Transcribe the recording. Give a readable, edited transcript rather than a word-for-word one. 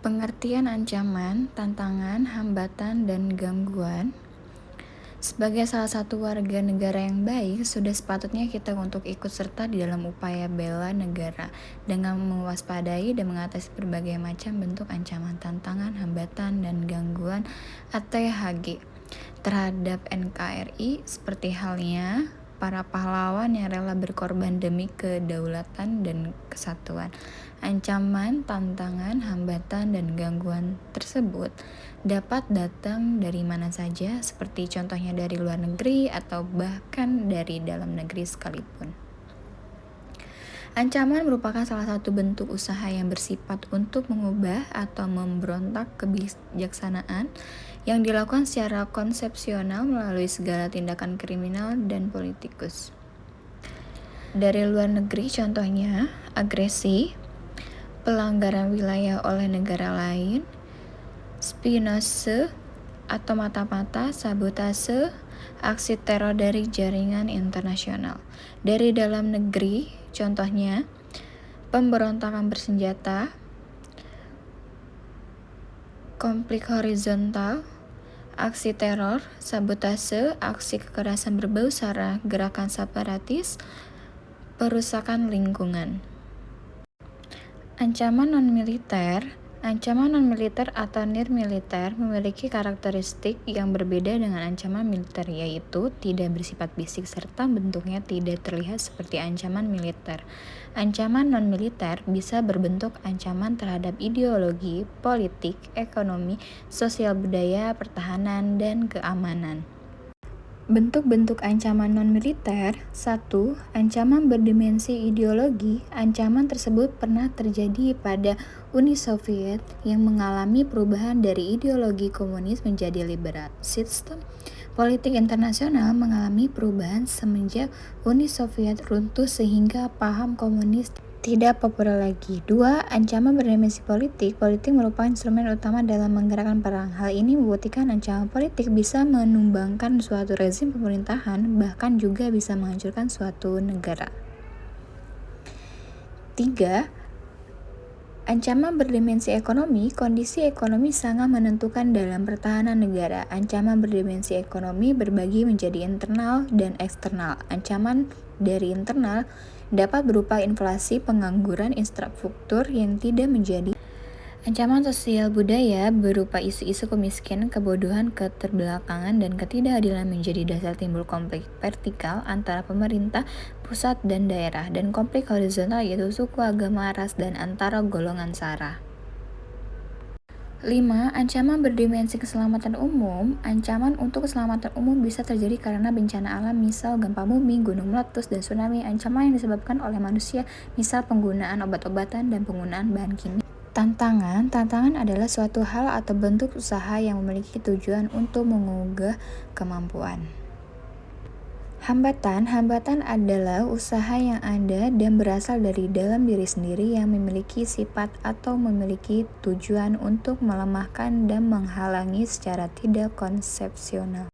Pengertian ancaman, tantangan, hambatan, dan gangguan. Sebagai salah satu warga negara yang baik, sudah sepatutnya kita untuk ikut serta di dalam upaya bela negara dengan mewaspadai dan mengatasi berbagai macam bentuk ancaman, tantangan, hambatan, dan gangguan ATHG terhadap NKRI, seperti halnya para pahlawan yang rela berkorban demi kedaulatan dan kesatuan. Ancaman, tantangan, hambatan, dan gangguan tersebut dapat datang dari mana saja, seperti contohnya dari luar negeri atau bahkan dari dalam negeri sekalipun. Ancaman merupakan salah satu bentuk usaha yang bersifat untuk mengubah atau memberontak kebijaksanaan yang dilakukan secara konsepsional melalui segala tindakan kriminal dan politikus. Dari luar negeri contohnya, agresi, pelanggaran wilayah oleh negara lain, spionase atau mata-mata, sabotase, aksi teror dari jaringan internasional. Dari dalam negeri, contohnya pemberontakan bersenjata, konflik horizontal, aksi teror, sabotase, aksi kekerasan berbau sara, gerakan separatis, perusakan lingkungan. Ancaman non-militer atau nirmiliter memiliki karakteristik yang berbeda dengan ancaman militer, yaitu tidak bersifat fisik serta bentuknya tidak terlihat seperti ancaman militer. Ancaman non-militer bisa berbentuk ancaman terhadap ideologi, politik, ekonomi, sosial budaya, pertahanan, dan keamanan. Bentuk-bentuk ancaman non-militer. 1. Ancaman berdimensi ideologi. Ancaman tersebut pernah terjadi pada Uni Soviet yang mengalami perubahan dari ideologi komunis menjadi liberal. Sistem politik internasional mengalami perubahan semenjak Uni Soviet runtuh sehingga paham komunis tidak populer lagi. 2. Ancaman berdimensi politik. Politik merupakan instrumen utama dalam menggerakkan perang. Hal ini membuktikan ancaman politik bisa menumbangkan suatu rezim pemerintahan, bahkan juga bisa menghancurkan suatu negara. 3. Ancaman berdimensi ekonomi. Kondisi ekonomi sangat menentukan dalam pertahanan negara. Ancaman berdimensi ekonomi berbagi menjadi internal dan eksternal. Ancaman dari internal dapat berupa inflasi, pengangguran, infrastruktur yang tidak menjadi. Ancaman sosial budaya berupa isu-isu kemiskinan, kebodohan, keterbelakangan, dan ketidakadilan menjadi dasar timbul konflik vertikal antara pemerintah, pusat, dan daerah, dan konflik horizontal yaitu suku, agama, ras, dan antara golongan sara. 5. Ancaman berdimensi keselamatan umum. Ancaman untuk keselamatan umum bisa terjadi karena bencana alam, misal gempa bumi, gunung meletus, dan tsunami. Ancaman yang disebabkan oleh manusia, misal penggunaan obat-obatan dan penggunaan bahan kimia. Tantangan adalah suatu hal atau bentuk usaha yang memiliki tujuan untuk mengubah kemampuan. Hambatan adalah usaha yang ada dan berasal dari dalam diri sendiri yang memiliki sifat atau memiliki tujuan untuk melemahkan dan menghalangi secara tidak konsepsional.